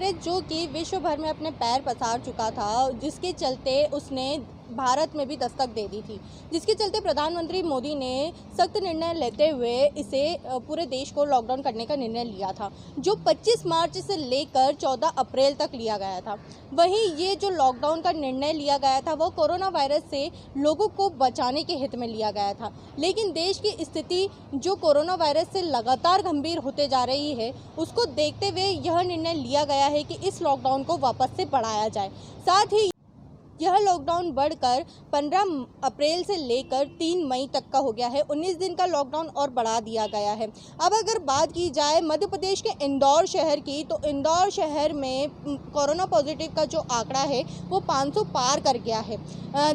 Virus जो कि विश्व भर में अपने पैर पसार चुका था, जिसके चलते उसने भारत में भी दस्तक दे दी थी, जिसके चलते प्रधानमंत्री मोदी ने सख्त निर्णय लेते हुए इसे पूरे देश को लॉकडाउन करने का निर्णय लिया था, जो 25 मार्च से लेकर 14 अप्रैल तक लिया गया था। वहीं ये जो लॉकडाउन का निर्णय लिया गया था वो कोरोना वायरस से लोगों को बचाने के हित में लिया गया था, लेकिन देश की स्थिति जो कोरोना वायरस से लगातार गंभीर होते जा रही है, उसको देखते हुए यह निर्णय लिया गया है कि इस लॉकडाउन को वापस से बढ़ाया जाए। साथ ही यह लॉकडाउन बढ़कर 15 अप्रैल से लेकर 3 मई तक का हो गया है। 19 दिन का लॉकडाउन और बढ़ा दिया गया है। अब अगर बात की जाए मध्य प्रदेश के इंदौर शहर की, तो इंदौर शहर में कोरोना पॉजिटिव का जो आंकड़ा है वो 500 पार कर गया है।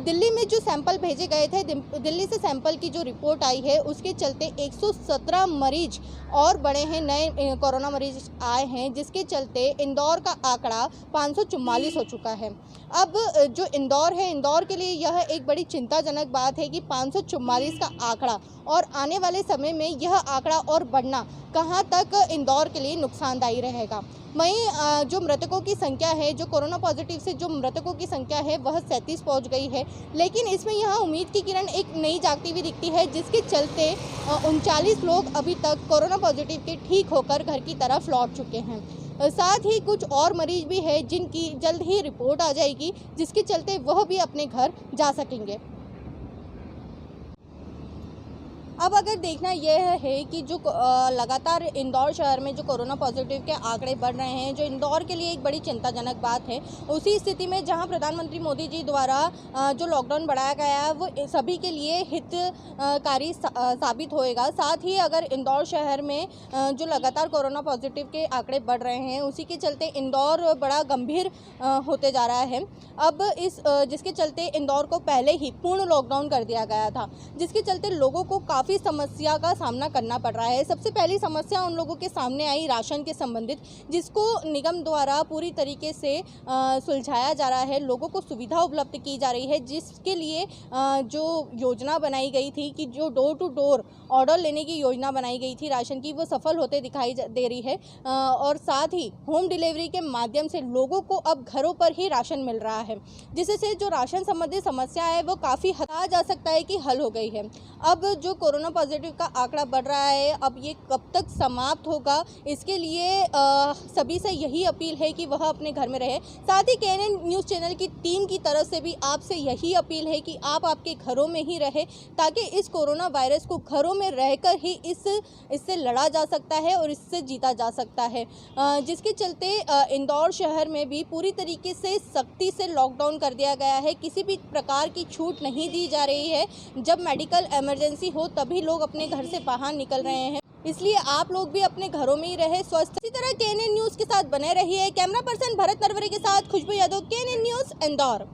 दिल्ली में जो सैंपल भेजे गए थे, दिल्ली से सैंपल की जो रिपोर्ट आई है उसके चलते 117 मरीज और बढ़े हैं, नए कोरोना मरीज आए हैं, जिसके चलते इंदौर का आंकड़ा 544 हो चुका है। अब जो इंदौर है, इंदौर के लिए यह एक बड़ी चिंताजनक बात है कि 544 का आंकड़ा और आने वाले समय में यह आंकड़ा और बढ़ना कहां तक इंदौर के लिए नुकसानदायी रहेगा। वहीं जो मृतकों की संख्या है, जो कोरोना पॉजिटिव से जो मृतकों की संख्या है वह 37 पहुंच गई है, लेकिन इसमें यहाँ उम्मीद की किरण एक नई जागती हुई दिखती है, जिसके चलते 39 लोग अभी तक कोरोना पॉजिटिव के ठीक होकर घर की तरफ लौट चुके हैं। साथ ही कुछ और मरीज भी है जिनकी जल्द ही रिपोर्ट आ जाएगी, जिसके चलते वह भी अपने घर जा सकेंगे। अब अगर देखना यह है कि जो लगातार इंदौर शहर में जो कोरोना पॉजिटिव के आंकड़े बढ़ रहे हैं, जो इंदौर के लिए एक बड़ी चिंताजनक बात है, उसी स्थिति में जहां प्रधानमंत्री मोदी जी द्वारा जो लॉकडाउन बढ़ाया गया है वो सभी के लिए हितकारी साबित होएगा। साथ ही अगर इंदौर शहर में जो लगातार कोरोना पॉजिटिव के आंकड़े बढ़ रहे हैं, उसी के चलते इंदौर बड़ा गंभीर होते जा रहा है। अब जिसके चलते इंदौर को पहले ही पूर्ण लॉकडाउन कर दिया गया था, जिसके चलते लोगों को काफ़ी समस्या का सामना करना पड़ रहा है। सबसे पहली समस्या उन लोगों के सामने आई राशन के संबंधित, जिसको निगम द्वारा पूरी तरीके से सुलझाया जा रहा है, लोगों को सुविधा उपलब्ध की जा रही है, जिसके लिए जो योजना बनाई गई थी कि जो डोर टू डोर ऑर्डर लेने की योजना बनाई गई थी राशन की, वो सफल होते दिखाई दे रही है। और साथ ही होम डिलीवरी के माध्यम से लोगों को अब घरों पर ही राशन मिल रहा है, जिससे जो राशन संबंधी समस्या है वो काफ़ी हद तक जा सकता है कि हल हो गई है। अब जो कोरोना पॉजिटिव का आंकड़ा बढ़ रहा है, अब ये कब तक समाप्त होगा, इसके लिए सभी से यही अपील है कि वह अपने घर में रहे। साथ ही KNN न्यूज़ चैनल की टीम की तरफ से भी आपसे यही अपील है कि आप आपके घरों में ही रहे, ताकि इस कोरोना वायरस को घरों में रहकर ही इससे लड़ा जा सकता है और इससे जीता जा सकता है। जिसके चलते इंदौर शहर में भी पूरी तरीके से सख्ती से लॉकडाउन कर दिया गया है। किसी भी प्रकार की छूट नहीं दी जा रही है। जब मेडिकल इमरजेंसी हो तभी लोग अपने घर से बाहर निकल रहे हैं, इसलिए आप लोग भी अपने घरों में ही रहे स्वस्थ। इसी तरह KNN न्यूज़ के साथ बने रहिए। कैमरा पर्सन भरत नरवरे के साथ खुशबू यादव, KNN न्यूज़ इंदौर।